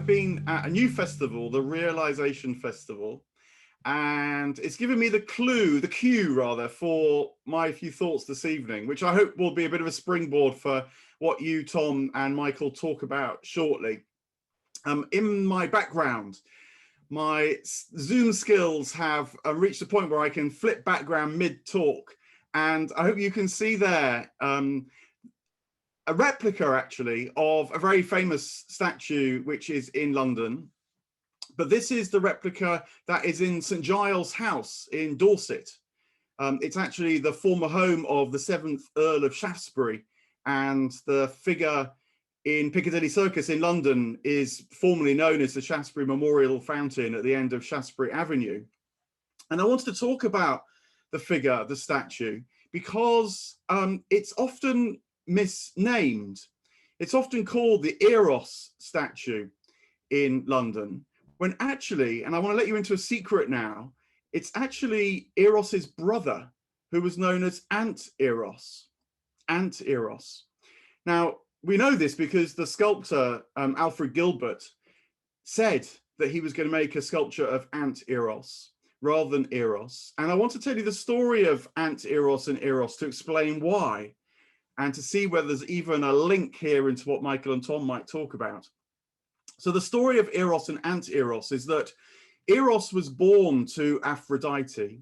been at a new festival, the Realization Festival, and it's given me the cue rather, for my few thoughts this evening, which I hope will be a bit of a springboard for what you, Tom, and Michael talk about shortly. In my background, my Zoom skills have reached a point where I can flip background mid-talk, and I hope you can see there a replica, actually, of a very famous statue which is in London. But this is the replica that is in St Giles House in Dorset. It's actually the former home of the 7th Earl of Shaftesbury, and the figure in Piccadilly Circus in London is formerly known as the Shaftesbury Memorial Fountain at the end of Shaftesbury Avenue. And I wanted to talk about the figure, the statue, because it's often misnamed. It's often called the Ant-Eros statue in London, when actually, and I want to let you into a secret now, it's actually Eros's brother, who was known as Ant-Eros. Ant-Eros. Now, we know this because the sculptor Alfred Gilbert said that he was going to make a sculpture of Ant-Eros rather than Eros. And I want to tell you the story of Ant-Eros and Eros to explain why, and to see whether there's even a link here into what Michael and Tom might talk about. So the story of Eros and Ant-Eros is that Eros was born to Aphrodite,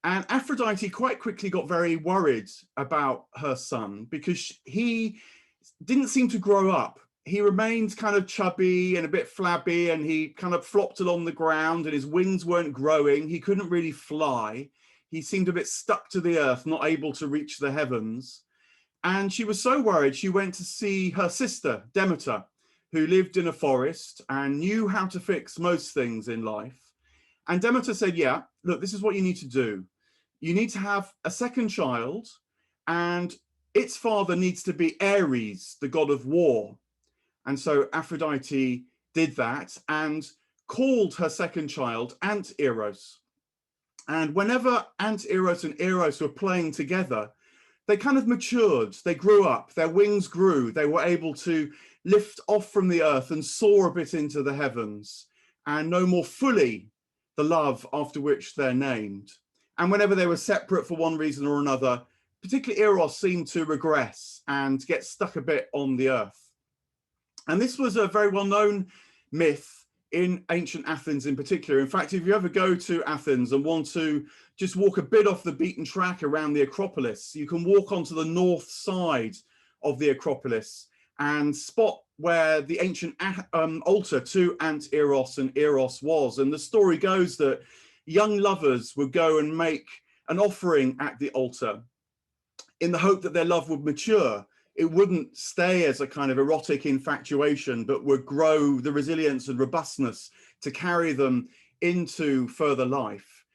and Aphrodite quite quickly got very worried about her son because he didn't seem to grow up. He remained kind of chubby and a bit flabby, and he kind of flopped along the ground, and his wings weren't growing. He couldn't really fly. He seemed a bit stuck to the earth, not able to reach the heavens. And she was so worried, she went to see her sister, Demeter, who lived in a forest and knew how to fix most things in life. And Demeter said, yeah, look, this is what you need to do. You need to have a second child, and its father needs to be Ares, the god of war. And so Aphrodite did that and called her second child Ant-Eros. And whenever Ant-Eros and Eros were playing together, they kind of matured, they grew up, their wings grew, they were able to lift off from the earth and soar a bit into the heavens and know more fully the love after which they're named. And whenever they were separate for one reason or another, particularly Eros seemed to regress and get stuck a bit on the earth. And this was a very well-known myth in ancient Athens in particular. In fact, if you ever go to Athens and want to just walk a bit off the beaten track around the Acropolis, you can walk onto the north side of the Acropolis and spot where the ancient altar to Ant-Eros and Eros was. And the story goes that young lovers would go and make an offering at the altar in the hope that their love would mature. It wouldn't stay as a kind of erotic infatuation, but would grow the resilience and robustness to carry them into further life.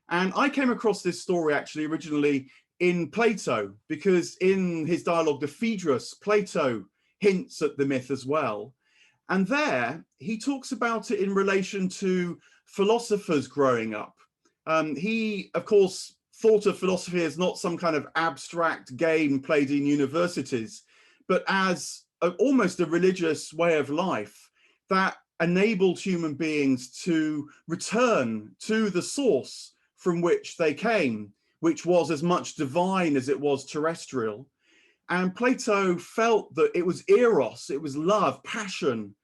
And I came across this story actually originally in Plato, because in his dialogue, the Phaedrus, Plato hints at the myth as well. And there he talks about it in relation to philosophers growing up. He, of course, thought of philosophy as not some kind of abstract game played in universities, but as almost a religious way of life that enabled human beings to return to the source from which they came, which was as much divine as it was terrestrial. And Plato felt that it was eros, it was love, passion,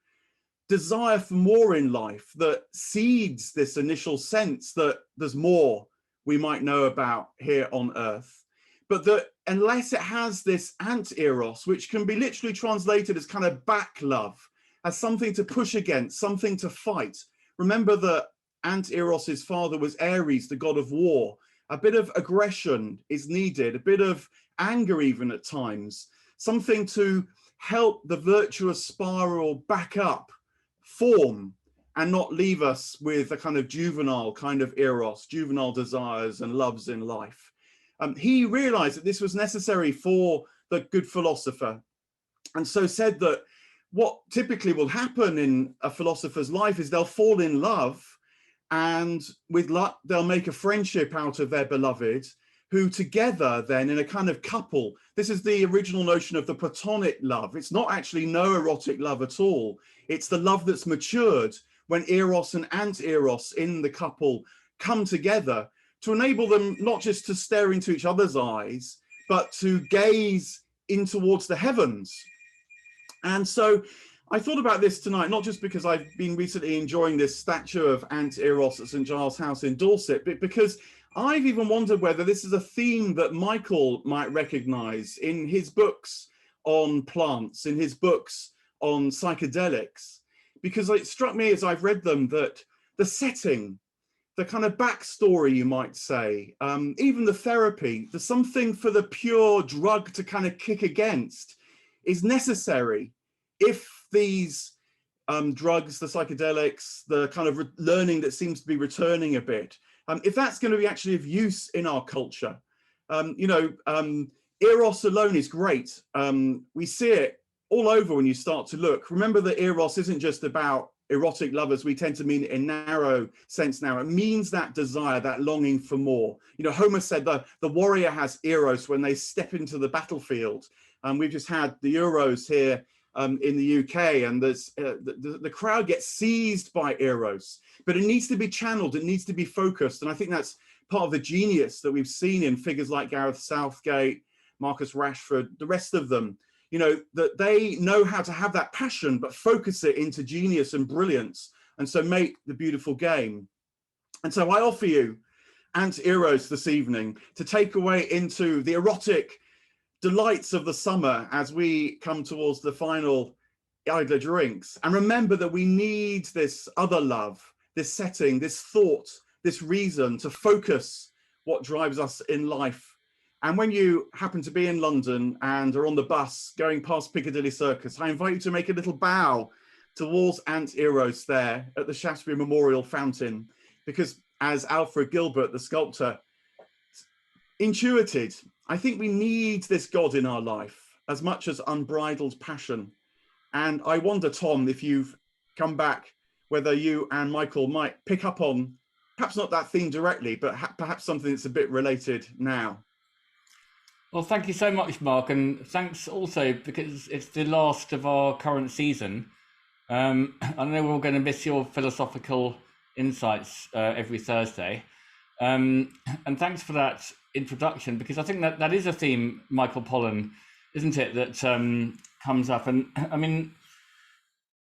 desire for more in life that seeds this initial sense that there's more we might know about here on earth, but that unless it has this Ant-Eros, which can be literally translated as kind of back love, as something to push against, something to fight. Remember that Ant-Eros's father was Ares, the god of war. A bit of aggression is needed, a bit of anger even at times, something to help the virtuous spiral back up, form, and not leave us with a kind of juvenile kind of eros, juvenile desires and loves in life. He realized that this was necessary for the good philosopher, and so said that what typically will happen in a philosopher's life is they'll fall in love, and with luck, they'll make a friendship out of their beloved, who together then in a kind of couple, this is the original notion of the platonic love. It's not actually no erotic love at all. It's the love that's matured when Eros and Ant-Eros in the couple come together to enable them not just to stare into each other's eyes, but to gaze in towards the heavens. And so I thought about this tonight, not just because I've been recently enjoying this statue of Ant-Eros at St. Giles House in Dorset, but because I've even wondered whether this is a theme that Michael might recognize in his books on plants, in his books on psychedelics, because it struck me as I've read them that the setting, the kind of backstory, you might say, even the therapy, the something for the pure drug to kind of kick against is necessary if these drugs, the psychedelics, the kind of learning that seems to be returning a bit, if that's going to be actually of use in our culture. Eros alone is great. We see it all over when you start to look. Remember that Eros isn't just about erotic love as we tend to mean it in narrow sense now. It means that desire, that longing for more. Homer said the warrior has Eros when they step into the battlefield. We've just had the Euros here in the UK, and there's the crowd gets seized by Eros, but it needs to be channeled, it needs to be focused. And I think that's part of the genius that we've seen in figures like Gareth Southgate, Marcus Rashford, the rest of them, that they know how to have that passion, but focus it into genius and brilliance, and so make the beautiful game. And so I offer you Ant-Eros this evening to take away into the erotic delights of the summer as we come towards the final Idler drinks. And remember that we need this other love, this setting, this thought, this reason to focus what drives us in life. And when you happen to be in London and are on the bus going past Piccadilly Circus, I invite you to make a little bow towards Ant-Eros there at the Shaftesbury Memorial Fountain, because as Alfred Gilbert, the sculptor, intuited, I think we need this God in our life as much as unbridled passion. And I wonder, Tom, if you've come back, whether you and Michael might pick up on, perhaps not that theme directly, but perhaps something that's a bit related now. Well, thank you so much, Mark. And thanks also because it's the last of our current season. I know we're all going to miss your philosophical insights every Thursday. And thanks for that introduction, because I think that is a theme, Michael Pollan, isn't it, that comes up. And I mean,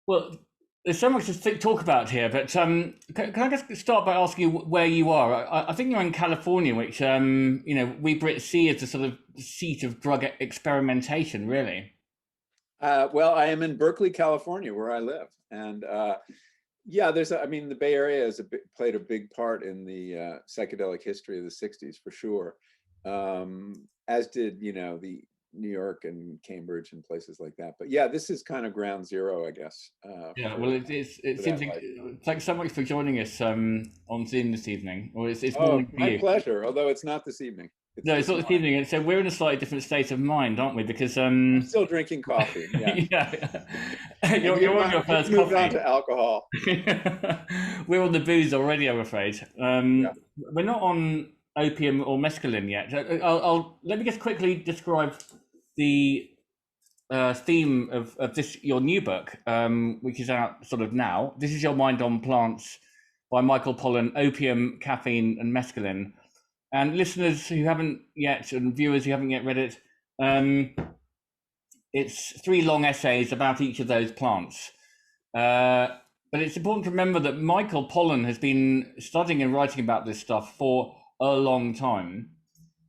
well, there's so much to talk about here, but can I just start by asking you where you are? I think you're in California, which we Brits see as a sort of seat of drug experimentation, really. Well, I am in Berkeley, California, where I live, and yeah, the Bay Area has played a big part in the psychedelic history of the '60s, for sure, as did, the New York and Cambridge and places like that. But yeah, this is kind of ground zero, I guess. Yeah, well, it seems like, thanks so much for joining us on Zoom this evening. Or it's morning for you. My pleasure, although it's not this evening. It's not this evening, and so we're in a slightly different state of mind, aren't we? Because I'm still drinking coffee. Yeah, you're on your first coffee. Moved on to alcohol. We're on the booze already, I'm afraid. We're not on opium or mescaline yet. Let me just quickly describe the theme of this your new book, which is out sort of now. This is Your Mind on Plants by Michael Pollan: Opium, Caffeine, and Mescaline. And listeners who haven't yet, and viewers who haven't yet read it, it's 3 long essays about each of those plants. But it's important to remember that Michael Pollan has been studying and writing about this stuff for a long time.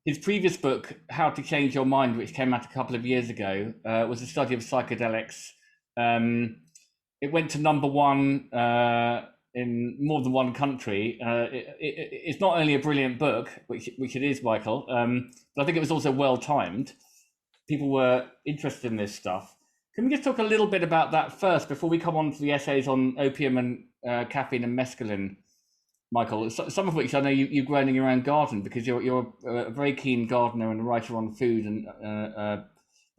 His previous book, How to Change Your Mind, which came out a couple of years ago, was a study of psychedelics. It went to #1 in more than one country. It's not only a brilliant book, which it is, Michael, but I think it was also well timed. People were interested in this stuff. Can we just talk a little bit about that first before we come on to the essays on opium and caffeine and mescaline, Michael? Some of which I know you've grown in your own garden, because you're a very keen gardener and a writer on food and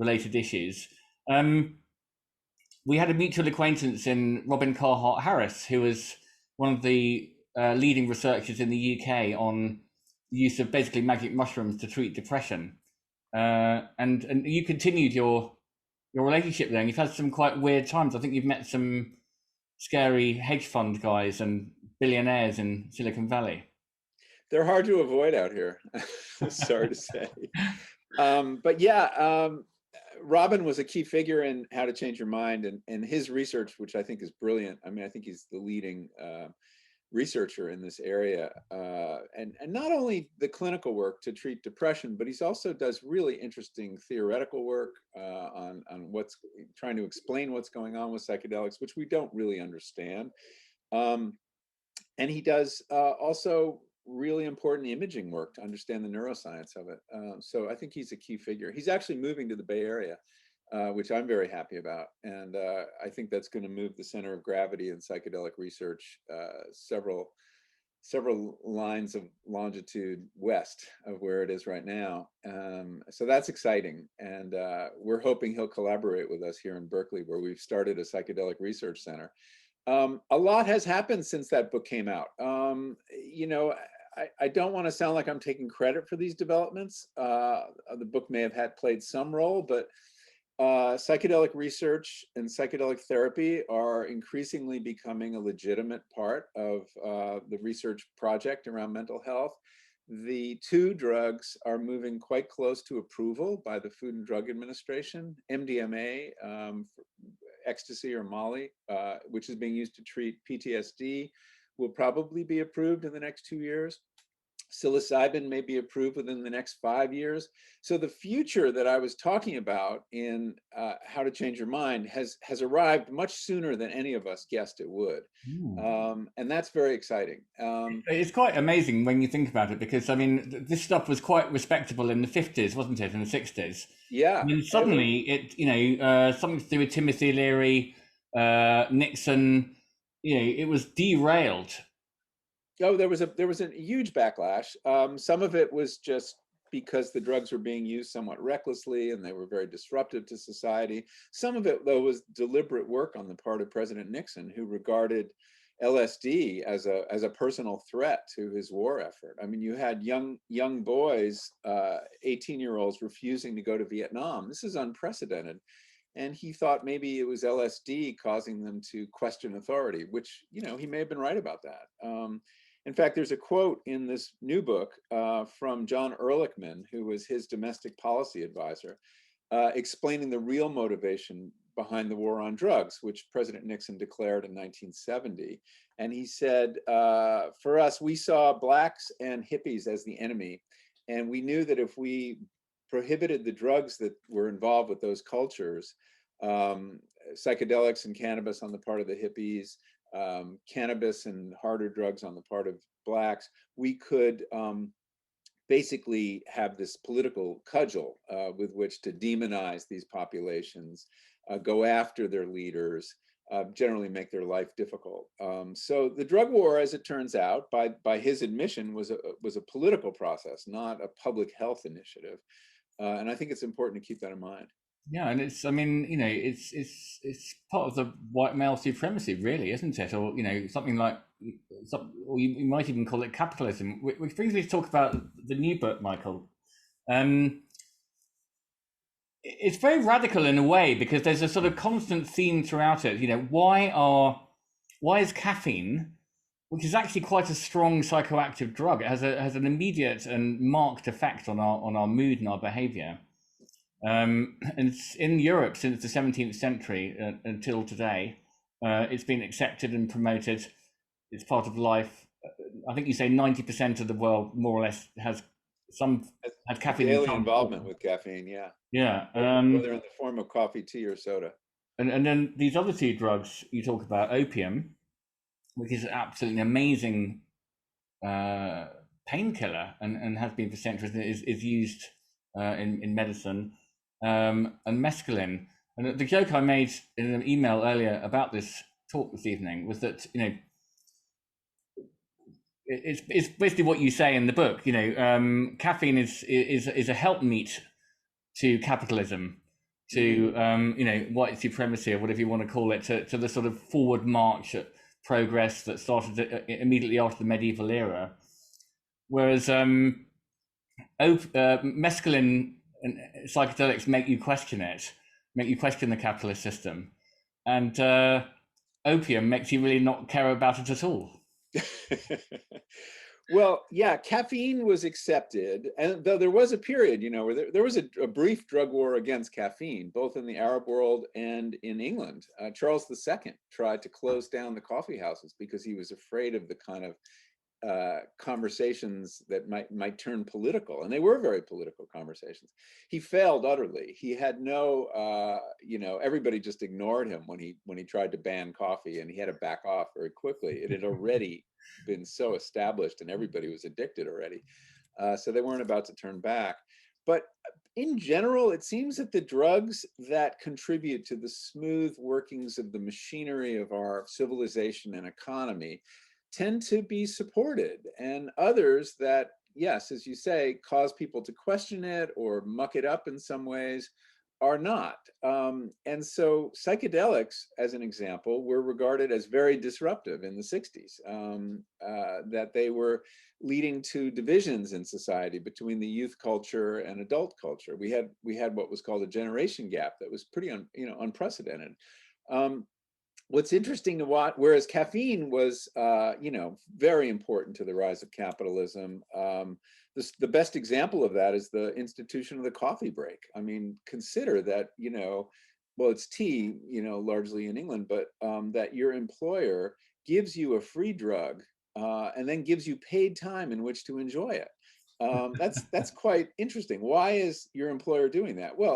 related issues. We had a mutual acquaintance in Robin Carhart Harris, who was one of the leading researchers in the UK on the use of basically magic mushrooms to treat depression. And you continued your relationship there, and you've had some quite weird times. I think you've met some scary hedge fund guys and billionaires in Silicon Valley. They're hard to avoid out here. Sorry to say. But yeah, Robin was a key figure in How to Change Your Mind, and his research, which I think is brilliant. I mean, I think he's the leading researcher in this area, and not only the clinical work to treat depression, but he's also does really interesting theoretical work on what's trying to explain what's going on with psychedelics, which we don't really understand. And he does also really important imaging work to understand the neuroscience of it. So I think he's a key figure. He's actually moving to the Bay Area, which I'm very happy about. And I think that's going to move the center of gravity in psychedelic research several lines of longitude west of where it is right now. So that's exciting. And we're hoping he'll collaborate with us here in Berkeley, where we've started a psychedelic research center. A lot has happened since that book came out. You know, I don't want to sound like I'm taking credit for these developments. The book may have played some role, but psychedelic research and psychedelic therapy are increasingly becoming a legitimate part of the research project around mental health. The two drugs are moving quite close to approval by the Food and Drug Administration. MDMA, ecstasy or Molly, which is being used to treat PTSD, will probably be approved in the next 2 years. Psilocybin may be approved within the next 5 years. So the future that I was talking about in How to Change Your Mind has arrived much sooner than any of us guessed it would. And that's very exciting. It's quite amazing when you think about it, because I mean, this stuff was quite respectable in the 50s, wasn't it, in the 60s? Yeah. And then suddenly it, you know, something to do with Timothy Leary, Nixon, you know, it was derailed. Oh, there was a huge backlash. Some of it was just because the drugs were being used somewhat recklessly and they were very disruptive to society. Some of it, though, was deliberate work on the part of President Nixon, who regarded LSD as a personal threat to his war effort. I mean, you had young boys, 18-year-olds, refusing to go to Vietnam. This is unprecedented. And he thought maybe it was LSD causing them to question authority, which, you know, he may have been right about that. In fact, there's a quote in this new book from John Ehrlichman, who was his domestic policy advisor, explaining the real motivation behind the war on drugs, which President Nixon declared in 1970. And he said, for us, we saw blacks and hippies as the enemy. And we knew that if we prohibited the drugs that were involved with those cultures, psychedelics and cannabis on the part of the hippies, cannabis and harder drugs on the part of blacks, we could basically have this political cudgel with which to demonize these populations, go after their leaders, generally make their life difficult. So the drug war, as it turns out, by his admission, was a political process, not a public health initiative. And I think it's important to keep that in mind. Yeah, and it's, I mean, you know, it's part of the white male supremacy, really, isn't it? Or, you know, something like, or you might even call it capitalism, which brings me to talk about the new book, Michael. It's very radical in a way, because there's a sort of constant theme throughout it. You know, why is caffeine, which is actually quite a strong psychoactive drug, it has an immediate and marked effect on our mood and our behavior. And in Europe since the 17th century until today, it's been accepted and promoted. It's part of life. I think you say 90% of the world, more or less, has caffeine. Daily involvement with caffeine, yeah. Yeah. Whether in the form of coffee, tea, or soda. And then these other two drugs you talk about, opium, which is absolutely amazing painkiller and has been for centuries, is used in medicine. And mescaline. And the joke I made in an email earlier about this talk this evening was that, you know, it's basically what you say in the book. You know, caffeine is a helpmeet to capitalism, to you know, white supremacy, or whatever you want to call it, to the sort of forward march at progress that started immediately after the medieval era. whereas mescaline and psychedelics make you question it, make you question the capitalist system, and opium makes you really not care about it at all. Well, yeah, caffeine was accepted, and though there was a period, where there was a brief drug war against caffeine, both in the Arab world and in England. Charles II tried to close down the coffee houses because he was afraid of the kind of conversations that might turn political, and they were very political conversations. He failed utterly. He had no, everybody just ignored him when he tried to ban coffee, and he had to back off very quickly. It had already been so established, and everybody was addicted already, so they weren't about to turn back. But in general, it seems that the drugs that contribute to the smooth workings of the machinery of our civilization and economy tend to be supported, and others that, yes, as you say, cause people to question it or muck it up in some ways are not. And so psychedelics, as an example, were regarded as very disruptive in the 60s, that they were leading to divisions in society between the youth culture and adult culture. We had what was called a generation gap that was pretty unprecedented. What's interesting to watch, whereas caffeine was, very important to the rise of capitalism, the best example of that is the institution of the coffee break. I mean, consider that, well, it's tea, largely in England, but that your employer gives you a free drug and then gives you paid time in which to enjoy it. That's quite interesting. Why is your employer doing that? Well,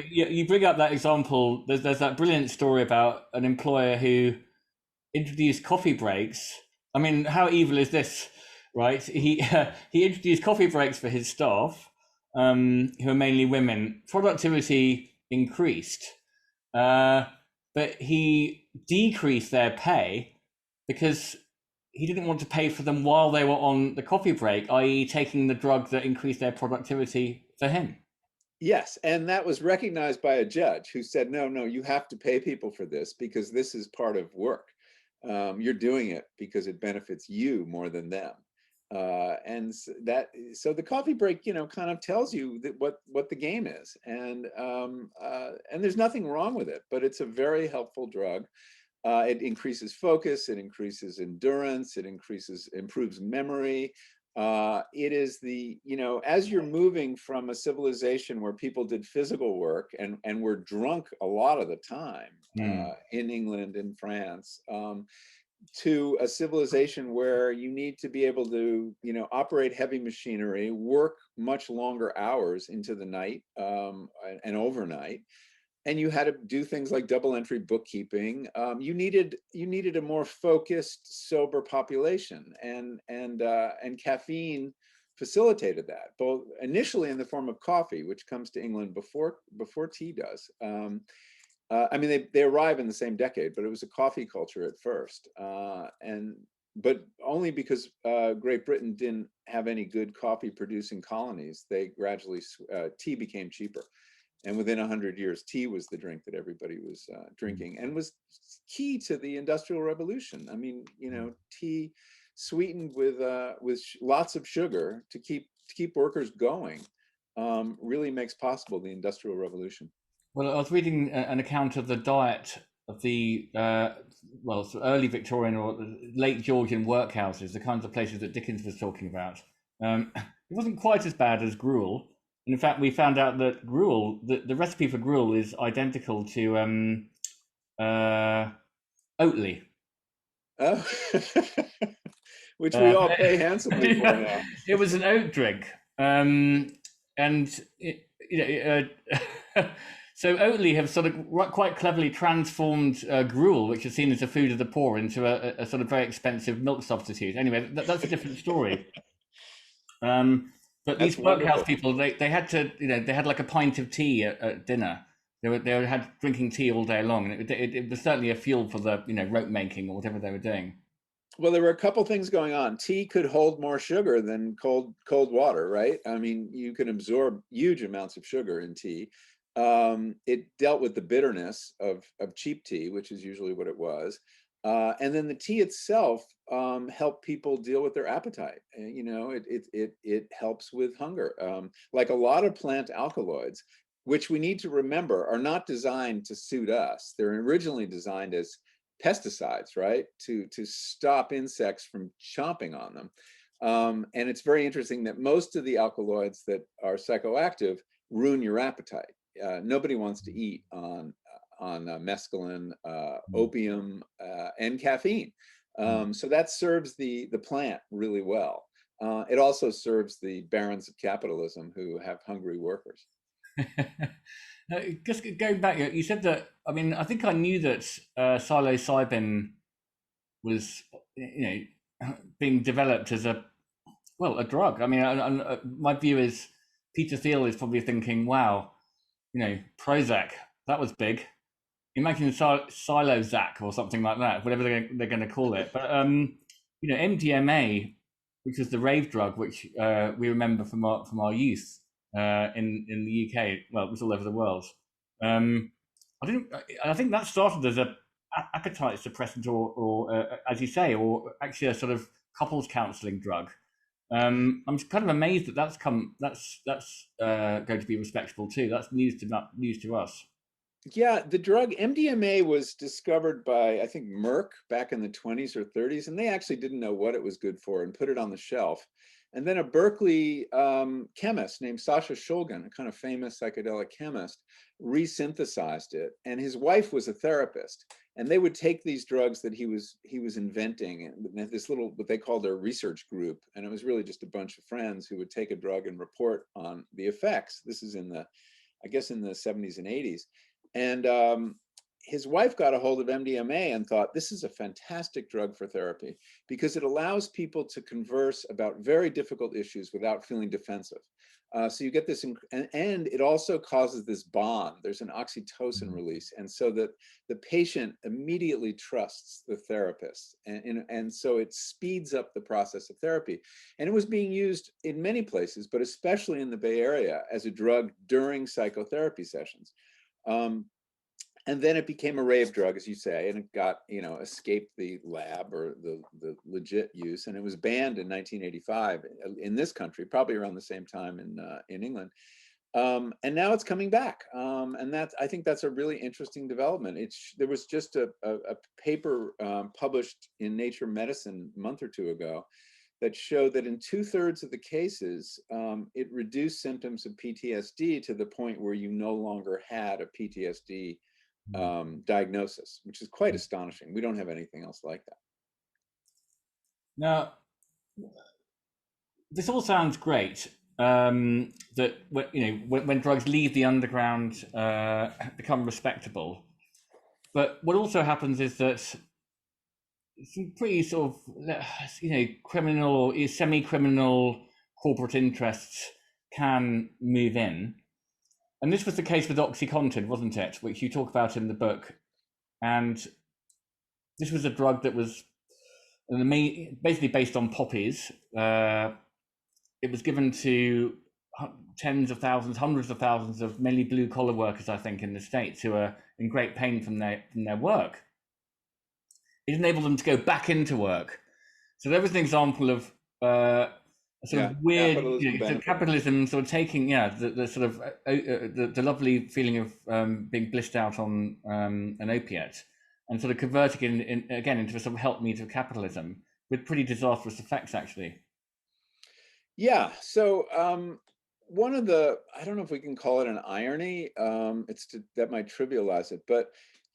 you bring up that example. There's that brilliant story about an employer who introduced coffee breaks. I mean, how evil is this, right? He introduced coffee breaks for his staff, who are mainly women. Productivity increased, but he decreased their pay because he didn't want to pay for them while they were on the coffee break, i.e. taking the drug that increased their productivity for him. Yes, and that was recognized by a judge who said, no, you have to pay people for this because this is part of work. You're doing it because it benefits you more than them. And so the coffee break, kind of tells you that what the game is. And there's nothing wrong with it, but it's a very helpful drug. It increases focus, it increases endurance, it improves memory. It is as you're moving from a civilization where people did physical work and were drunk a lot of the time in England and France, to a civilization where you need to be able to, operate heavy machinery, work much longer hours into the night and overnight. And you had to do things like double entry bookkeeping. You needed a more focused, sober population, and caffeine facilitated that, both initially in the form of coffee, which comes to England before tea does. I mean, they arrive in the same decade, but it was a coffee culture at first, but only because Great Britain didn't have any good coffee producing colonies. They gradually tea became cheaper. And within 100 years, tea was the drink that everybody was drinking, and was key to the Industrial Revolution. I mean, tea sweetened with lots of sugar to keep workers going really makes possible the Industrial Revolution. Well, I was reading an account of the diet of the early Victorian or late Georgian workhouses, the kinds of places that Dickens was talking about. It wasn't quite as bad as gruel. In fact, we found out that gruel, the recipe for gruel is identical to Oatly. Oh, which we all pay handsomely for now. It was an oat drink, and so Oatly have sort of quite cleverly transformed gruel, which is seen as a food of the poor, into a sort of very expensive milk substitute. Anyway, that's a different story. But these workhouse people, they had to, they had like a pint of tea at dinner. They had drinking tea all day long, and it was certainly a fuel for the rope making or whatever they were doing. Well, there were a couple things going on. Tea could hold more sugar than cold water, right? I mean, you can absorb huge amounts of sugar in tea. It dealt with the bitterness of cheap tea, which is usually what it was. And then the tea itself helped people deal with their appetite. You know, it helps with hunger. Like a lot of plant alkaloids, which we need to remember are not designed to suit us. They're originally designed as pesticides, right? To stop insects from chomping on them. And it's very interesting that most of the alkaloids that are psychoactive ruin your appetite. Nobody wants to eat on mescaline, opium, and caffeine. So that serves the plant really well. It also serves the barons of capitalism who have hungry workers. Just going back, you said that. I mean, I think I knew that psilocybin was, being developed as a drug. I mean, my view is Peter Thiel is probably thinking, "Wow, Prozac, that was big. Imagine Silozac or something like that, whatever they're going to call it." But MDMA, which was the rave drug, which we remember from our youth in the UK. Well, it was all over the world. I think that started as a appetite suppressant, or as you say, or actually a sort of couples counselling drug. I'm kind of amazed that that's going to be respectable too. That's news to us. Yeah, the drug MDMA was discovered by, I think, Merck back in the 20s or 30s, and they actually didn't know what it was good for and put it on the shelf. And then a Berkeley chemist named Sasha Shulgin, a kind of famous psychedelic chemist, resynthesized it. And his wife was a therapist. And they would take these drugs that he was inventing, and this little, what they called their research group. And it was really just a bunch of friends who would take a drug and report on the effects. This is in the 70s and 80s. And his wife got a hold of MDMA and thought, this is a fantastic drug for therapy because it allows people to converse about very difficult issues without feeling defensive. So you get this, and it also causes this bond. There's an oxytocin release. And so that the patient immediately trusts the therapist. And so it speeds up the process of therapy. And it was being used in many places, but especially in the Bay Area as a drug during psychotherapy sessions. And then it became a rave drug, as you say, and it got, escaped the lab or the legit use, and it was banned in 1985 in this country, probably around the same time in England. And now it's coming back, and I think that's a really interesting development. There was just a paper published in Nature Medicine a month or two ago that showed that in 2/3 of the cases, it reduced symptoms of PTSD to the point where you no longer had a PTSD diagnosis, which is quite astonishing. We don't have anything else like that. Now, this all sounds great. That when drugs leave the underground, become respectable. But what also happens is that some pretty sort of criminal or semi-criminal corporate interests can move in. And this was the case with OxyContin, wasn't it? Which you talk about in the book. And this was a drug that was basically based on poppies. It was given to tens of thousands, hundreds of thousands of mainly blue-collar workers, I think, in the States who are in great pain from their work. It enabled them to go back into work. So there was an example of sort of weird capitalism sort of taking the sort of the lovely feeling of being blissed out on an opiate and sort of converting it again into a sort of helpmeet of capitalism with pretty disastrous effects, actually. Yeah. So one of the, I don't know if we can call it an irony, that might trivialize it, but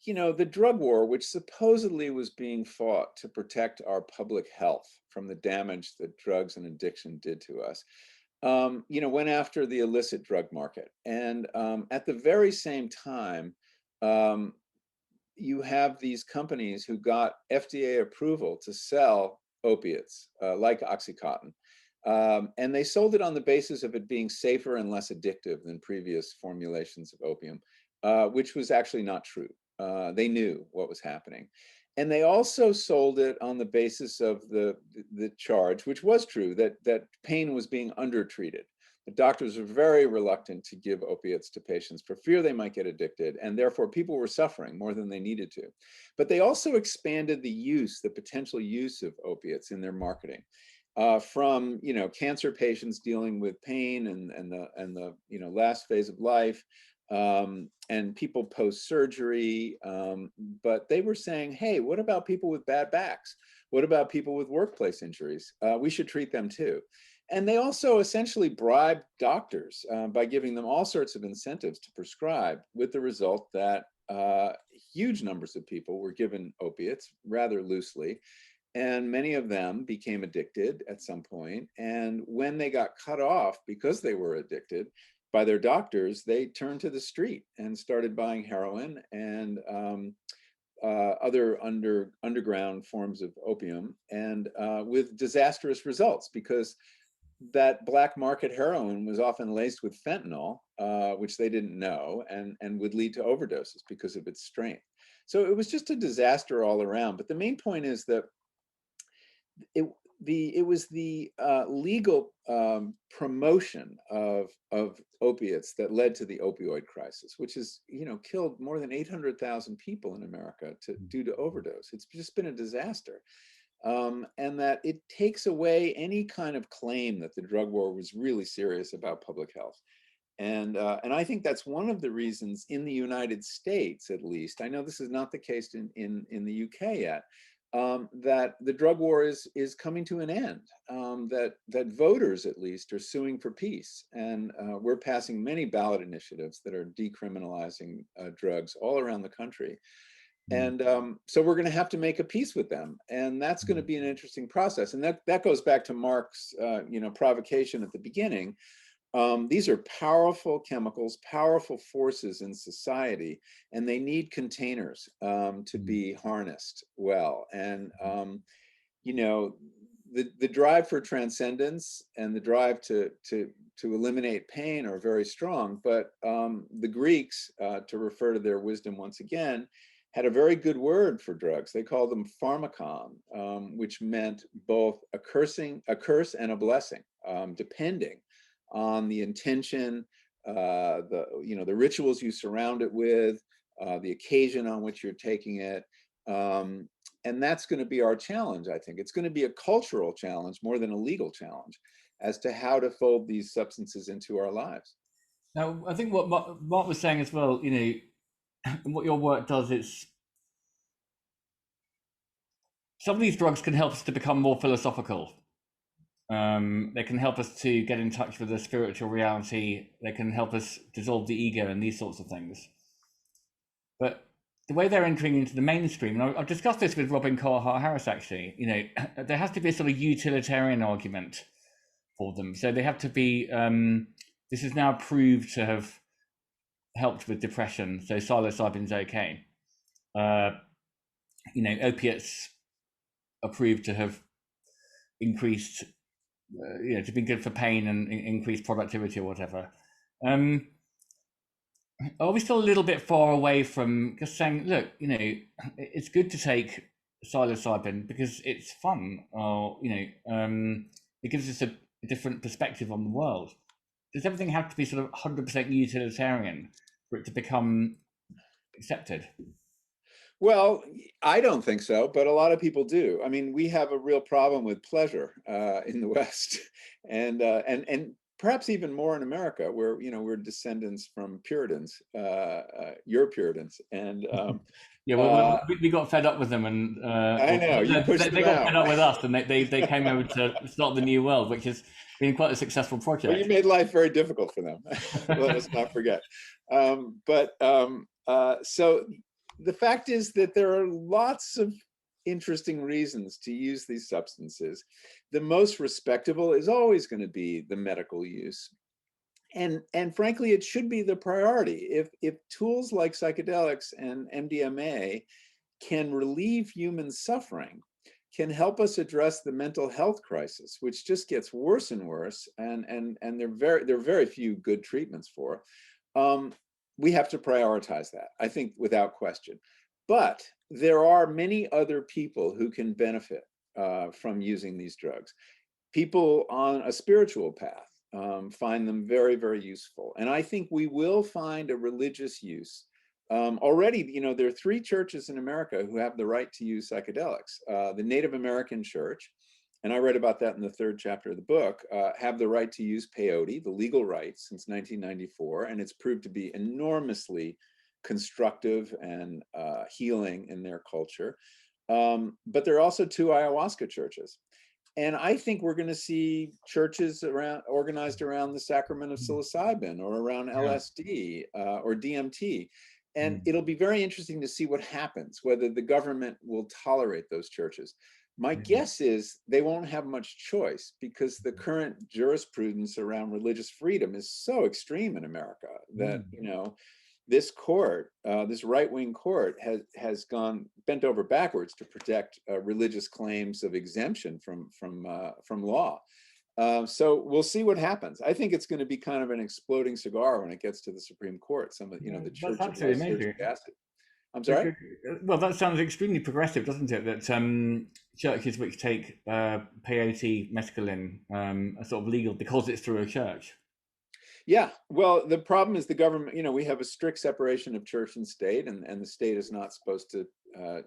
the drug war, which supposedly was being fought to protect our public health from the damage that drugs and addiction did to us, went after the illicit drug market. And at the very same time, you have these companies who got FDA approval to sell opiates like OxyContin. And they sold it on the basis of it being safer and less addictive than previous formulations of opium, which was actually not true. They knew what was happening. And they also sold it on the basis of the charge, which was true, that pain was being undertreated. doctors are very reluctant to give opiates to patients for fear they might get addicted, and therefore people were suffering more than they needed to. But they also expanded the potential use of opiates in their marketing. From cancer patients dealing with pain and the last phase of life, and people post-surgery, but they were saying, hey, what about people with bad backs? What about people with workplace injuries? We should treat them too. And they also essentially bribed doctors by giving them all sorts of incentives to prescribe, with the result that huge numbers of people were given opiates rather loosely. And many of them became addicted at some point. And when they got cut off because they were addicted by their doctors, they turned to the street and started buying heroin and other underground forms of opium, and with disastrous results, because that black market heroin was often laced with fentanyl, which they didn't know, and would lead to overdoses because of its strength. So it was just a disaster all around. But the main point is that it was the legal promotion of opiates that led to the opioid crisis, which has killed more than 800,000 people in America due to overdose. It's just been a disaster. And that it takes away any kind of claim that the drug war was really serious about public health. And I think that's one of the reasons in the United States, at least, I know this is not the case in the UK yet, that the drug war is coming to an end, that voters at least are suing for peace. And we're passing many ballot initiatives that are decriminalizing drugs all around the country. And so we're going to have to make a peace with them, and that's going to be an interesting process. And that goes back to Mark's provocation at the beginning. These are powerful chemicals, powerful forces in society, and they need containers to be harnessed well. And the drive for transcendence and the drive to eliminate pain are very strong. But the Greeks, to refer to their wisdom once again, had a very good word for drugs. They called them pharmakon, which meant both a curse and a blessing, depending on the intention, the rituals you surround it with, the occasion on which you're taking it. And that's going to be our challenge, I think. It's going to be a cultural challenge more than a legal challenge as to how to fold these substances into our lives. Now, I think what Mark was saying as well, what your work does is some of these drugs can help us to become more philosophical. They can help us to get in touch with the spiritual reality. They can help us dissolve the ego and these sorts of things. But the way they're entering into the mainstream, and I've discussed this with Robin Carhart-Harris actually, there has to be a sort of utilitarian argument for them. So they have to be, this is now proved to have helped with depression. So psilocybin's okay. Opiates are proved to have increased, to be good for pain and increased productivity or whatever. Are we still a little bit far away from just saying, look, it's good to take psilocybin because it's fun, or it gives us a different perspective on the world? Does everything have to be sort of 100% utilitarian for it to become accepted? Well, I don't think so, but a lot of people do. I mean, we have a real problem with pleasure in the West, and perhaps even more in America, where we're descendants from Puritans, your Puritans, and we got fed up with them, and I know you pushed them they got out. fed up with us, and they came over to start the new world, which has been quite a successful project. Well, you made life very difficult for them. Let us not forget. So the fact is that there are lots of interesting reasons to use these substances. The most respectable is always going to be the medical use. And frankly, it should be the priority. If tools like psychedelics and MDMA can relieve human suffering, can help us address the mental health crisis, which just gets worse and worse, and there are very few good treatments for, we have to prioritize that, I think, without question. But there are many other people who can benefit from using these drugs. People on a spiritual path, find them very, very useful. And I think we will find a religious use. Already, you know, there are 3 churches in America who have the right to use psychedelics. The Native American Church, and I read about that in the 3rd chapter of the book, have the right to use peyote, the legal right, since 1994, and it's proved to be enormously constructive and healing in their culture. But there are also 2 ayahuasca churches. And I think we're going to see churches organized around the sacrament of psilocybin or around LSD or DMT. And it'll be very interesting to see what happens, whether the government will tolerate those churches. My guess is they won't have much choice, because the current jurisprudence around religious freedom is so extreme in America that, you know, this court, this right-wing court has gone bent over backwards to protect religious claims of exemption from law. So we'll see what happens. I think it's going to be kind of an exploding cigar when it gets to the Supreme Court. Some of, you know, the Church of Lysergic Acid. I'm sorry? Well, that sounds extremely progressive, doesn't it? That churches which take peyote, mescaline are sort of legal because it's through a church. Yeah, well, the problem is the government, you know, we have a strict separation of church and state, and the state is not supposed to,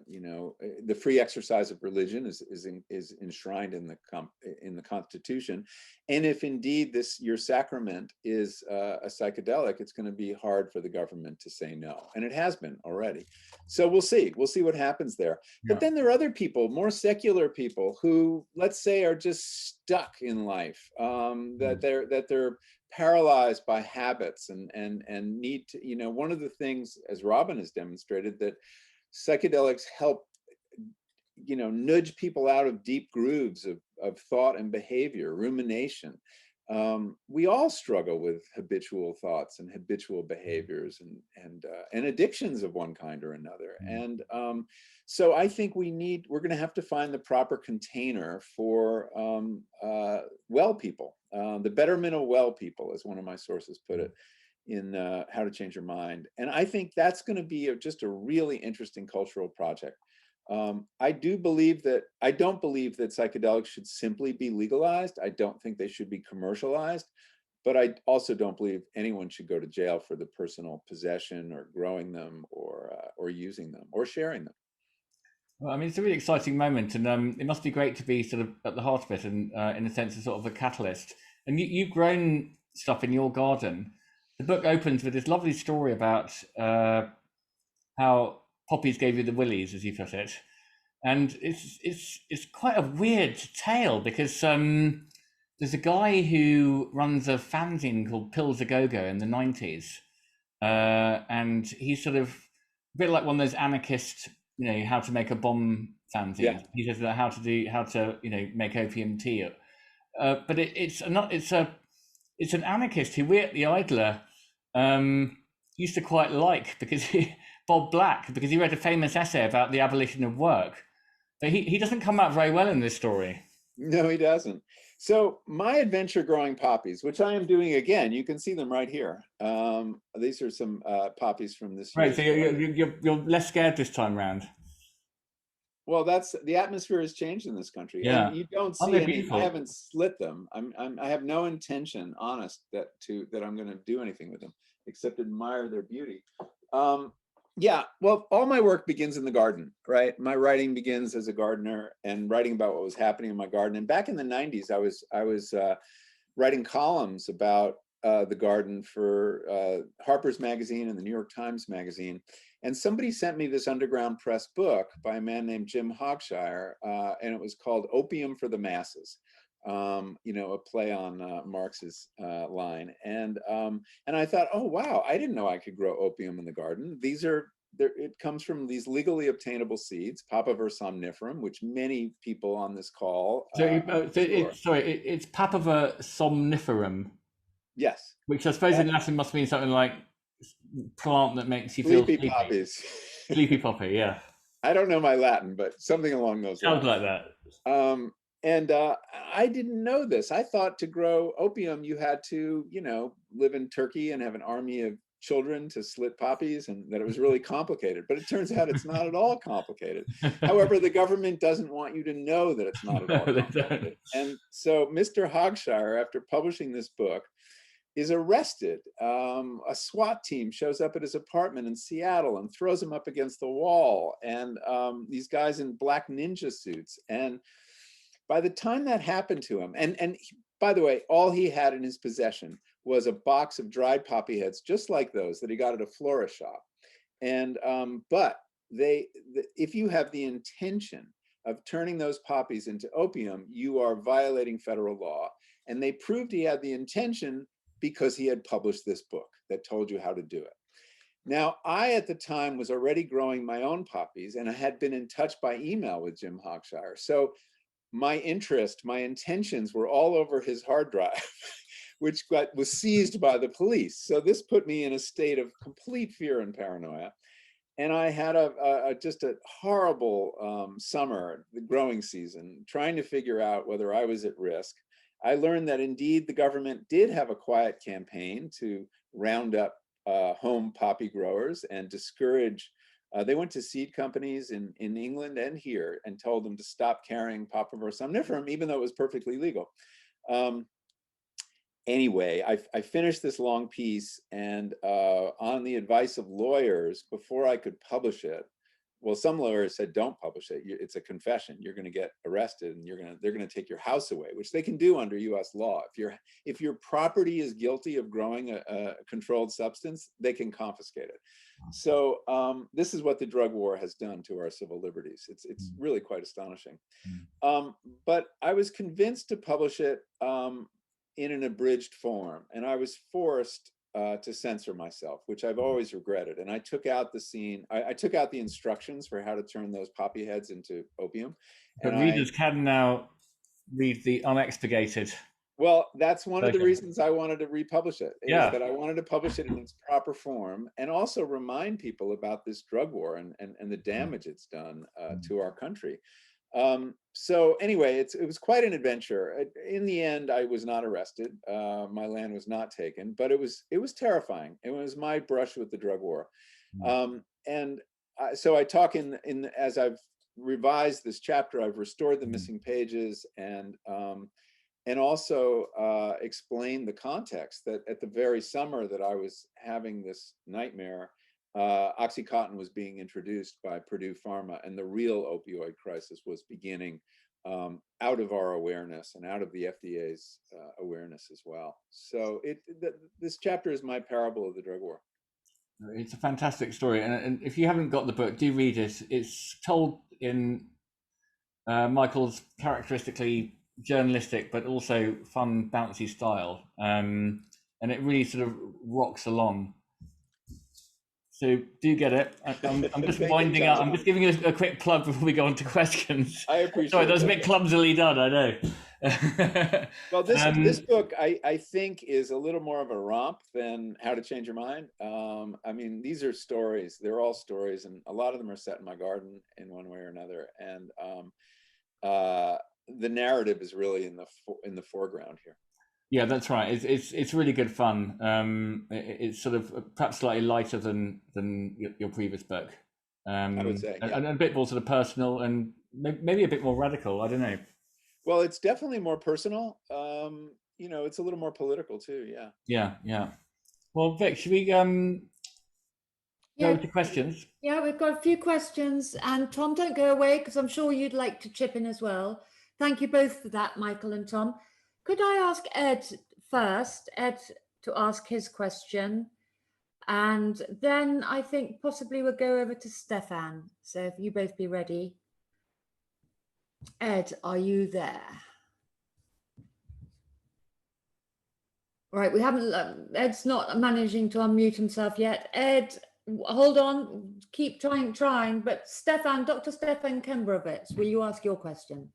you know, the free exercise of religion is enshrined in the Constitution. And if indeed your sacrament is a psychedelic, it's going to be hard for the government to say no. And it has been already. So we'll see what happens there. Yeah. But then there are other people, more secular people, who, let's say, are just stuck in life, that they're paralyzed by habits and need to, you know, one of the things, as Robin has demonstrated, that psychedelics help, you know, nudge people out of deep grooves of thought and behavior, rumination. We all struggle with habitual thoughts and habitual behaviors and addictions of one kind or another. And so I think we're going to have to find the proper container for well people. The betterment of well people, as one of my sources put it in How to Change Your Mind. And I think that's going to be just a really interesting cultural project. I don't believe that psychedelics should simply be legalized. I don't think they should be commercialized, but I also don't believe anyone should go to jail for the personal possession or growing them or using them or sharing them. Well, I mean, it's a really exciting moment, and it must be great to be sort of at the heart of it, and in a sense, a sort of a catalyst. And you've grown stuff in your garden. The book opens with this lovely story about how poppies gave you the willies, as you put it, and it's quite a weird tale, because there's a guy who runs a fanzine called Pills A Go-Go in the 90s, and he's sort of a bit like one of those anarchist, you know, how to make a bomb fanzines. Yeah. He says that how to you know, make opium tea, but it's an anarchist who we at the Idler used to quite like, because Bob Black, because he wrote a famous essay about the abolition of work. But he doesn't come out very well in this story. No, he doesn't. So my adventure growing poppies, which I am doing again, you can see them right here. These are some poppies from this year. Right, so you're less scared this time round. Well, that's the atmosphere has changed in this country. Yeah, and you don't see any. Beautiful. I haven't slit them. I have no intention, honest, that I'm going to do anything with them except admire their beauty. Yeah, well, all my work begins in the garden, right? My writing begins as a gardener and writing about what was happening in my garden. And back in the 90s, I was writing columns about the garden for Harper's Magazine and the New York Times Magazine. And somebody sent me this underground press book by a man named Jim Hogshire, and it was called Opium for the Masses. You know, a play on Marx's line. And I thought, oh, wow, I didn't know I could grow opium in the garden. It comes from these legally obtainable seeds, Papaver somniferum, which many people on this call. It's Papaver somniferum. Yes. Which I suppose in Latin must mean something like plant that makes you feel sleepy. Poppies. Sleepy poppy, yeah. I don't know my Latin, but something along those lines. Sounds like that. And I didn't know this. I thought to grow opium, you had to, you know, live in Turkey and have an army of children to slit poppies and that it was really complicated, but it turns out it's not at all complicated. However, the government doesn't want you to know that it's not at all complicated. And so Mr. Hogshire, after publishing this book, is arrested. A SWAT team shows up at his apartment in Seattle and throws him up against the wall. And these guys in black ninja suits. And by the time that happened to him, and by the way, all he had in his possession was a box of dried poppy heads, just like those that he got at a florist shop. And but if you have the intention of turning those poppies into opium, you are violating federal law. And they proved he had the intention because he had published this book that told you how to do it. Now, I at the time was already growing my own poppies, and I had been in touch by email with Jim Hogshire. So my interest, my intentions were all over his hard drive, which was seized by the police. So this put me in a state of complete fear and paranoia. And I had just a horrible summer, the growing season, trying to figure out whether I was at risk. I learned that indeed the government did have a quiet campaign to round up home poppy growers and discourage. They went to seed companies in England and here and told them to stop carrying Papaver somniferum, even though it was perfectly legal. Anyway, I finished this long piece, and on the advice of lawyers, before I could publish it, well, some lawyers said, don't publish it. It's a confession. You're going to get arrested, and they're going to take your house away, which they can do under U.S. law. If your property is guilty of growing a controlled substance, they can confiscate it. So this is what the drug war has done to our civil liberties. It's really quite astonishing. But I was convinced to publish it in an abridged form, and I was forced to censor myself, which I've always regretted. And I took out the scene. I took out the instructions for how to turn those poppy heads into opium. But readers can now read the unexpurgated. Well, that's one of the reasons I wanted to republish it. Is Yeah. that I wanted to publish it in its proper form, and also remind people about this drug war and the damage it's done to our country. So anyway, it was quite an adventure. In the end, I was not arrested. My land was not taken, but it was terrifying. It was my brush with the drug war. So I talk as I've revised this chapter, I've restored the missing pages and also explained the context that at the very summer that I was having this nightmare, OxyContin was being introduced by Purdue Pharma, and the real opioid crisis was beginning out of our awareness and out of the FDA's awareness as well. So this chapter is my parable of the drug war. It's a fantastic story, and if you haven't got the book, do read it. It's told in Michael's characteristically journalistic but also fun, bouncy style, and it really sort of rocks along. So do get it. I'm just winding up. I'm just giving you a quick plug before we go on to questions. I appreciate. Sorry, that was a bit clumsily done. I know. Well, this book I think is a little more of a romp than How to Change Your Mind. I mean, these are stories. They're all stories, and a lot of them are set in my garden in one way or another. And the narrative is really in the foreground here. Yeah, that's right. It's really good fun. It's sort of perhaps slightly lighter than your previous book. I would say, yeah. And a bit more sort of personal and maybe a bit more radical. I don't know. Well, it's definitely more personal. It's a little more political too. Yeah. Yeah. Well, Vic, should we go to questions? Yeah, we've got a few questions, and Tom, don't go away because I'm sure you'd like to chip in as well. Thank you both for that, Michael and Tom. Could I ask Ed first, to ask his question, and then I think possibly we'll go over to Stefan. So if you both be ready. Ed, are you there? Right, we haven't, Ed's not managing to unmute himself yet. Ed, hold on, keep trying, but Stefan, Dr. Stefan Kembrovitz, will you ask your question?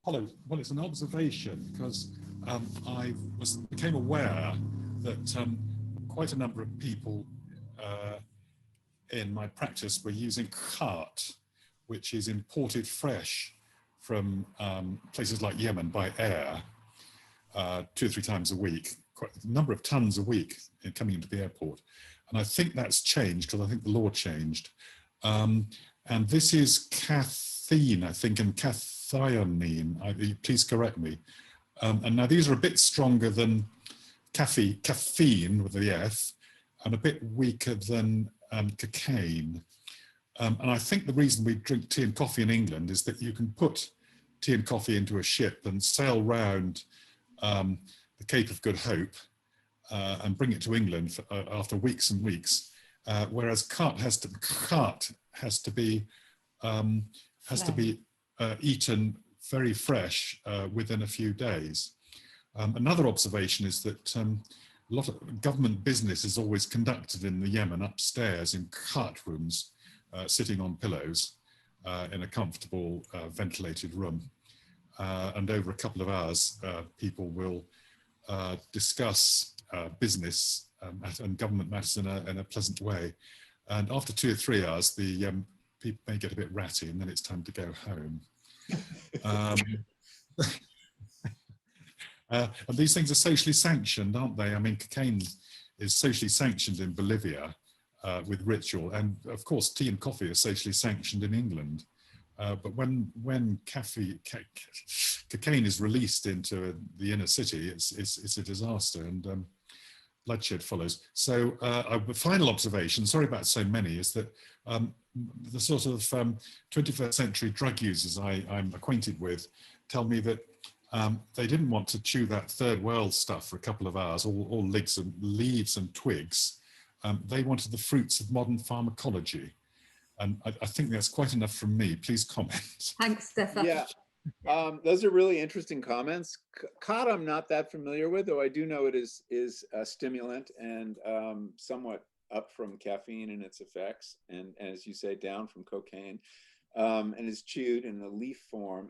Hello. Well, it's an observation because I became aware that quite a number of people in my practice were using cart, which is imported fresh from places like Yemen by air, 2 or 3 times a week, quite a number of tons a week coming into the airport. And I think that's changed because I think the law changed. And this is caffeine, I think, and cathionine. Please correct me. And now these are a bit stronger than caffeine with the F, and a bit weaker than cocaine. And I think the reason we drink tea and coffee in England is that you can put tea and coffee into a ship and sail round the Cape of Good Hope and bring it to England for, after weeks and weeks, whereas cart has to be eaten very fresh within a few days. Another observation is that a lot of government business is always conducted in the Yemen upstairs in cart rooms, sitting on pillows in a comfortable ventilated room. And over a couple of hours, people will discuss business and government matters in a pleasant way. And after 2 or 3 hours, the people may get a bit ratty, and then it's time to go home. And these things are socially sanctioned, aren't they? I mean, cocaine is socially sanctioned in Bolivia with ritual, and of course, tea and coffee are socially sanctioned in England. But when cocaine is released into the inner city, it's a disaster, and bloodshed follows. So the final observation, sorry about so many, is that the sort of 21st century drug users I'm acquainted with tell me that they didn't want to chew that third world stuff for a couple of hours, all leaves and twigs. They wanted the fruits of modern pharmacology. And I think that's quite enough from me. Please comment. Thanks, Stefan. Yeah, those are really interesting comments. Khat I'm not that familiar with, though I do know it is a stimulant and somewhat up from caffeine in its effects, and as you say, down from cocaine, and is chewed in a leaf form.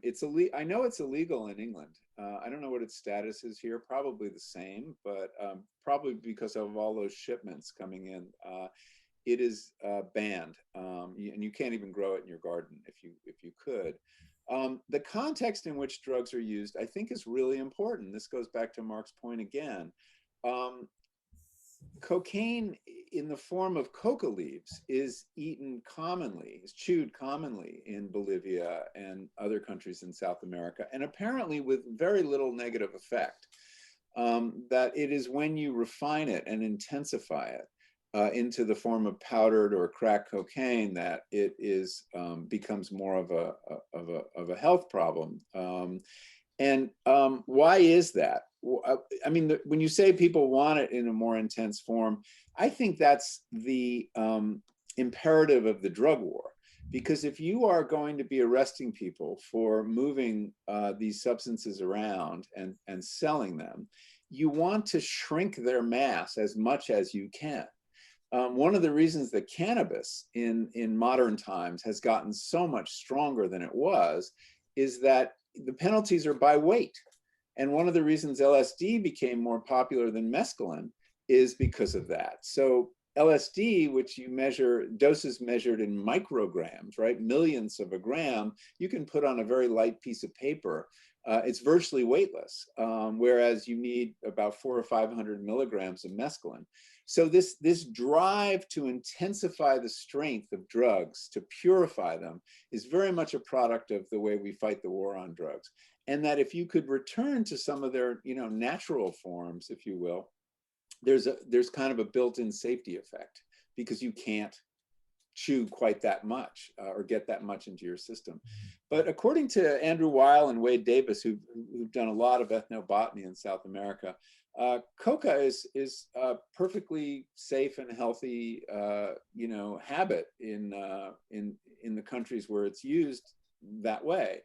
I know it's illegal in England. I don't know what its status is here. Probably the same, but probably because of all those shipments coming in. It is banned, and you can't even grow it in your garden if you could. The context in which drugs are used, I think, is really important. This goes back to Mark's point again. Cocaine in the form of coca leaves is eaten commonly, is chewed commonly in Bolivia and other countries in South America, and apparently with very little negative effect. That it is when you refine it and intensify it into the form of powdered or crack cocaine that it is becomes more of a health problem. And why is that? I mean, when you say people want it in a more intense form, I think that's the imperative of the drug war. Because if you are going to be arresting people for moving these substances around and selling them, you want to shrink their mass as much as you can. One of the reasons that cannabis in modern times has gotten so much stronger than it was is that the penalties are by weight. And one of the reasons LSD became more popular than mescaline is because of that. So LSD, which you measure, doses measured in micrograms, right? Millionths of a gram, you can put on a very light piece of paper. It's virtually weightless, whereas you need about 400 or 500 milligrams of mescaline. So this drive to intensify the strength of drugs, to purify them, is very much a product of the way we fight the war on drugs. And that if you could return to some of their, natural forms, if you will, there's kind of a built-in safety effect because you can't chew quite that much or get that much into your system. But according to Andrew Weil and Wade Davis, who've done a lot of ethnobotany in South America, coca is a perfectly safe and healthy, habit in the countries where it's used that way.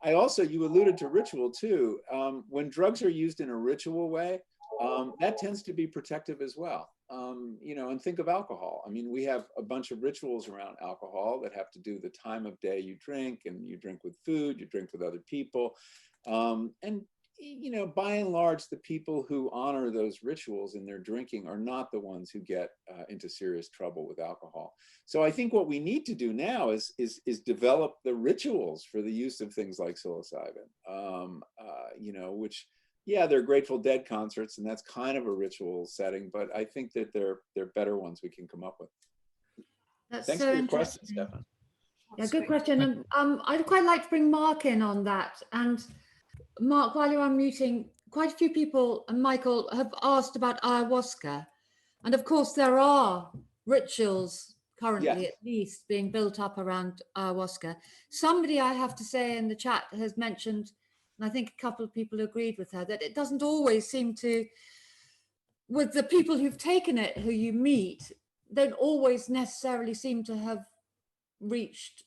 You alluded to ritual too. When drugs are used in a ritual way, that tends to be protective as well. And think of alcohol. I mean, we have a bunch of rituals around alcohol that have to do the time of day you drink, and you drink with food, you drink with other people. By and large, the people who honor those rituals in their drinking are not the ones who get into serious trouble with alcohol. So I think what we need to do now is develop the rituals for the use of things like psilocybin, which yeah, they're Grateful Dead concerts, and that's kind of a ritual setting, but I think that they're better ones we can come up with. That's Thanks so for your question, interesting. Stefan. Yeah, good question. And I'd quite like to bring Mark in on that. And Mark, while you're unmuting, quite a few people, and Michael, have asked about ayahuasca. And of course, there are rituals currently, Yes. at least, being built up around ayahuasca. Somebody, I have to say, in the chat has mentioned, and I think a couple of people agreed with her, that it doesn't always seem to, with the people who've taken it, who you meet, don't always necessarily seem to have reached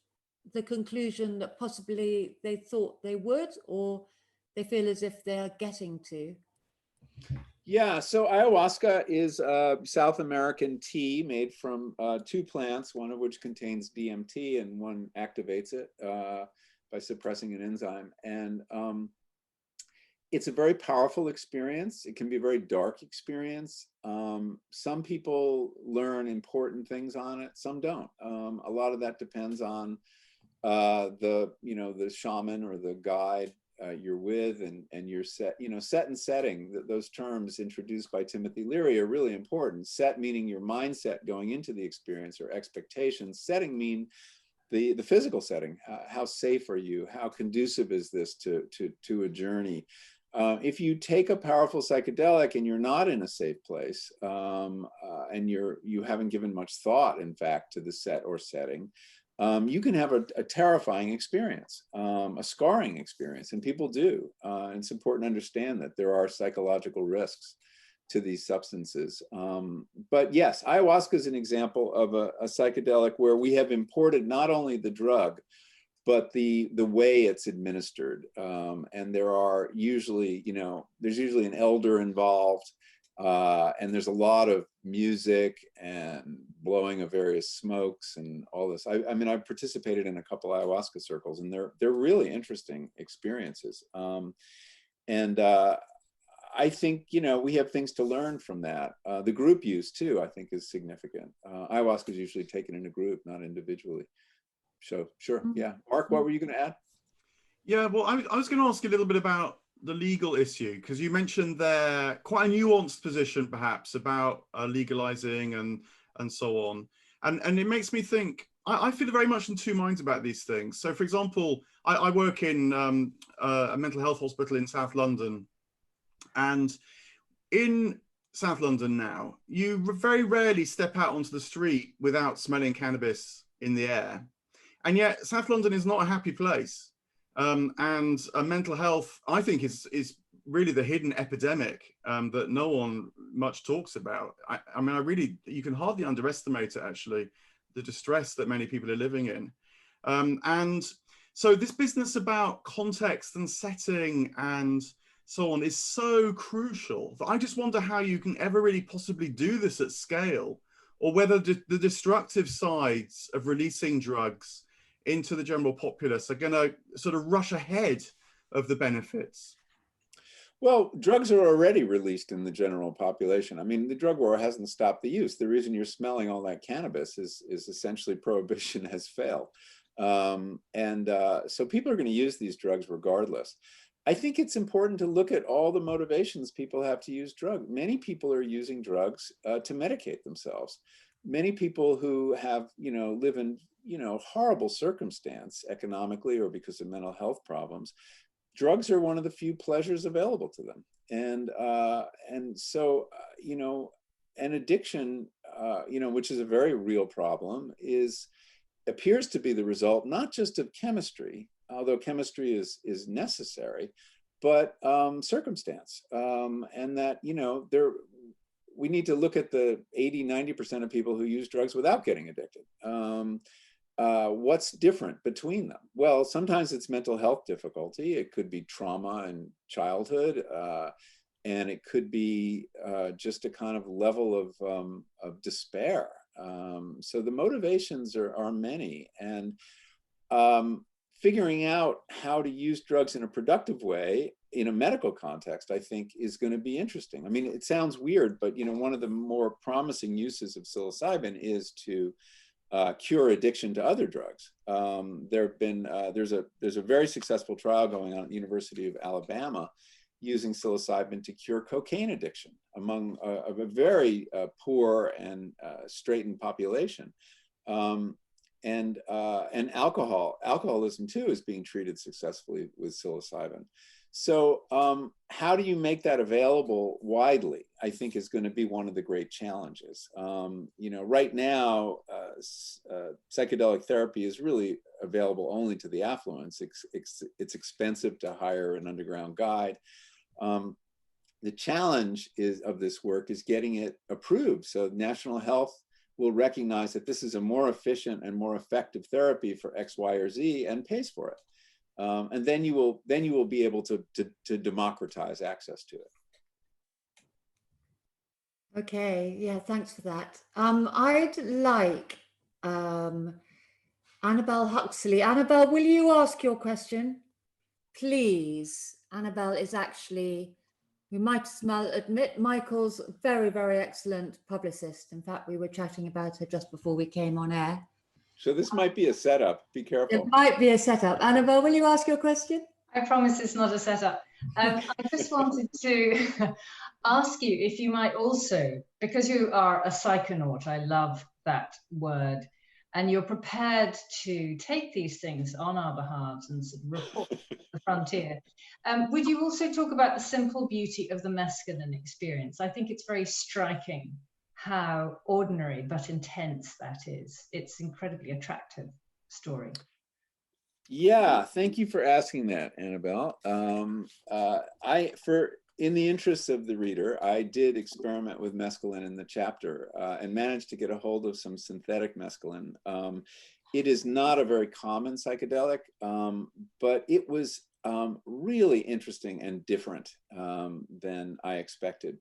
the conclusion that possibly they thought they would, or they feel as if they're getting to. Yeah, so ayahuasca is a South American tea made from 2 plants, one of which contains DMT and one activates it by suppressing an enzyme. And it's a very powerful experience. It can be a very dark experience. Some people learn important things on it, some don't. A lot of that depends on the shaman or the guide you're with, and your set, set and setting. Those terms introduced by Timothy Leary are really important. Set meaning your mindset going into the experience or expectations. Setting mean the physical setting. How safe are you? How conducive is this to a journey? If you take a powerful psychedelic and you're not in a safe place, and you haven't given much thought, in fact, to the set or setting, you can have a terrifying experience, a scarring experience, and people do. And it's important to understand that there are psychological risks to these substances. But yes, ayahuasca is an example of a psychedelic where we have imported not only the drug, but the way it's administered. And there are usually, there's usually an elder involved, and there's a lot of music and blowing of various smokes and all this. I mean, I've participated in a couple ayahuasca circles, and they're really interesting experiences. I think, we have things to learn from that. The group use too, I think, is significant. Ayahuasca is usually taken in a group, not individually. So sure, yeah. Mark, what were you going to add? Yeah, well, I was going to ask you a little bit about the legal issue, because you mentioned there quite a nuanced position, perhaps, about legalizing and so on. And it makes me think, I feel very much in two minds about these things. So, for example, I work in a mental health hospital in South London. And in South London now, you very rarely step out onto the street without smelling cannabis in the air. And yet South London is not a happy place. And mental health, I think, is really the hidden epidemic that no one much talks about. I mean, you can hardly underestimate it, actually, the distress that many people are living in. And so this business about context and setting and so on is so crucial that I just wonder how you can ever really possibly do this at scale, or whether the destructive sides of releasing drugs into the general populace are going to sort of rush ahead of the benefits. Well, drugs are already released in the general population. I mean, the drug war hasn't stopped the use. The reason you're smelling all that cannabis is essentially prohibition has failed. So people are going to use these drugs regardless. I think it's important to look at all the motivations people have to use drugs. Many people are using drugs to medicate themselves. Many people who have, live in, horrible circumstance economically or because of mental health problems, drugs are one of the few pleasures available to them. And so, an addiction, which is a very real problem, appears to be the result, not just of chemistry, although chemistry is necessary, but circumstance. And that, we need to look at the 80–90% of people who use drugs without getting addicted. What's different between them? Well, sometimes it's mental health difficulty. It could be trauma in childhood, and it could be just a kind of level of despair. So the motivations are many, and figuring out how to use drugs in a productive way in a medical context, I think, is going to be interesting. I mean, it sounds weird, but one of the more promising uses of psilocybin is to cure addiction to other drugs. There's a very successful trial going on at the University of Alabama using psilocybin to cure cocaine addiction among a very poor and straitened population. And alcoholism too is being treated successfully with psilocybin. So how do you make that available widely, I think, is going to be one of the great challenges. You know, right now, psychedelic therapy is really available only to the affluents. It's expensive to hire an underground guide. The challenge of this work is getting it approved. So National Health will recognize that this is a more efficient and more effective therapy for X, Y, or Z and pays for it. And then you will be able to democratize access to it. Okay, yeah, thanks for that. I'd like Annabelle Huxley. Annabelle, will you ask your question? Please. Annabelle is actually, we might as well admit, Michael's very, very excellent publicist. In fact, we were chatting about her just before we came on air. So this might be a setup. Be careful. It might be a setup. Annabelle, will you ask your question? I promise it's not a setup. I just wanted to ask you if you might also, because you are a psychonaut, I love that word, and you're prepared to take these things on our behalf and sort of report the frontier. Would you also talk about the simple beauty of the mescaline experience? I think it's very striking how ordinary but intense that is. It's incredibly attractive story. Yeah, thank you for asking that, Annabelle. In the interest of the reader, I did experiment with mescaline in the chapter and managed to get a hold of some synthetic mescaline. It is not a very common psychedelic, but it was really interesting and different than I expected.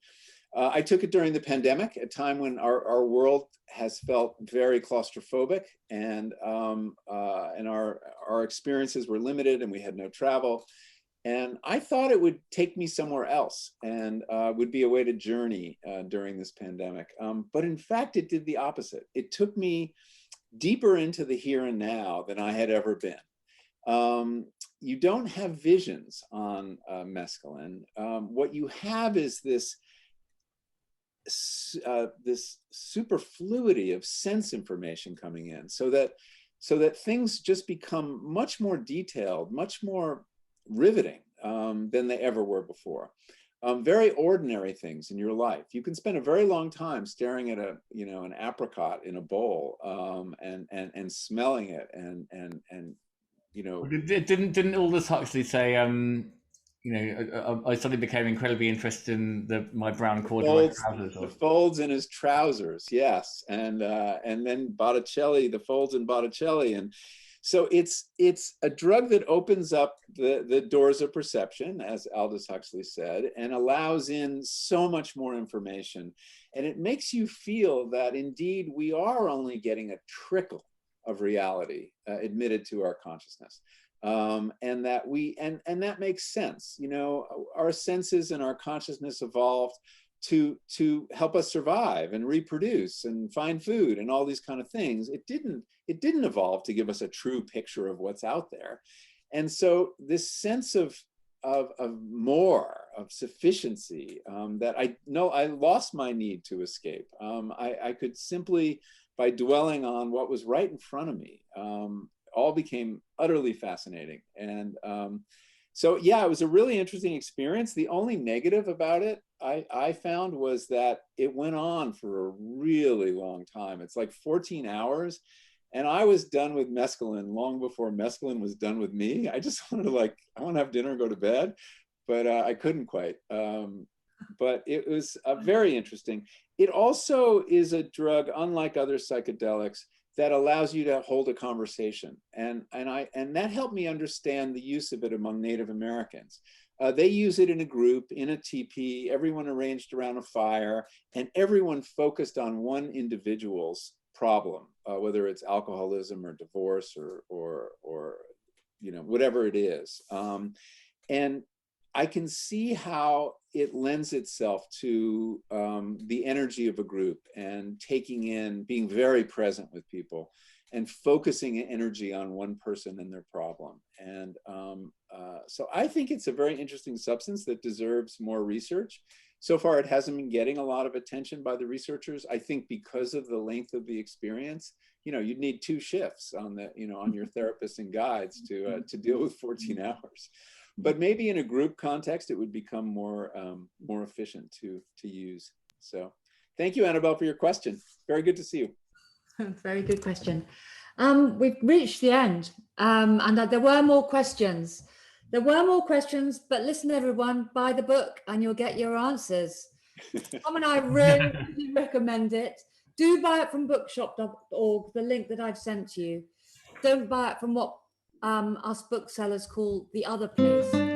I took it during the pandemic, a time when our world has felt very claustrophobic, and our experiences were limited, and we had no travel. And I thought it would take me somewhere else and would be a way to journey during this pandemic. But in fact, it did the opposite. It took me deeper into the here and now than I had ever been. You don't have visions on mescaline. What you have is this superfluity of sense information coming in, so that things just become much more detailed, much more riveting than they ever were before. Very ordinary things in your life. You can spend a very long time staring at an apricot in a bowl and smelling it and Didn't Aldous Huxley say I suddenly became incredibly interested in my brown corduroy trousers. The folds in his trousers, yes, and then Botticelli, the folds in Botticelli, and so it's a drug that opens up the doors of perception, as Aldous Huxley said, and allows in so much more information, and it makes you feel that indeed we are only getting a trickle of reality admitted to our consciousness. And that makes sense. You know, our senses and our consciousness evolved to help us survive and reproduce and find food and all these kind of things. It didn't evolve to give us a true picture of what's out there. And so this sense of more, of sufficiency, that I lost my need to escape. I could simply, by dwelling on what was right in front of me, all became utterly fascinating. And so, yeah, it was a really interesting experience. The only negative about it, I found, was that it went on for a really long time. It's like 14 hours. And I was done with mescaline long before mescaline was done with me. I just wanted to I want to have dinner and go to bed, but I couldn't quite. But it was very interesting. It also is a drug, unlike other psychedelics, that allows you to hold a conversation. And that helped me understand the use of it among Native Americans. They use it in a group, in a teepee, everyone arranged around a fire, and everyone focused on one individual's problem, whether it's alcoholism or divorce or whatever it is. And I can see how it lends itself to the energy of a group and taking in, being very present with people and focusing energy on one person and their problem. And so I think it's a very interesting substance that deserves more research. So far, it hasn't been getting a lot of attention by the researchers. I think because of the length of the experience, you'd need 2 shifts on the, on your therapists and guides to deal with 14 hours. But maybe in a group context, it would become more efficient to use. So thank you, Annabelle, for your question. Very good to see you. Very good question. We've reached the end, and there were more questions. There were more questions, but listen, everyone, buy the book and you'll get your answers. Tom and I really recommend it. Do buy it from bookshop.org, the link that I've sent you. Don't buy it from what us booksellers call the other place.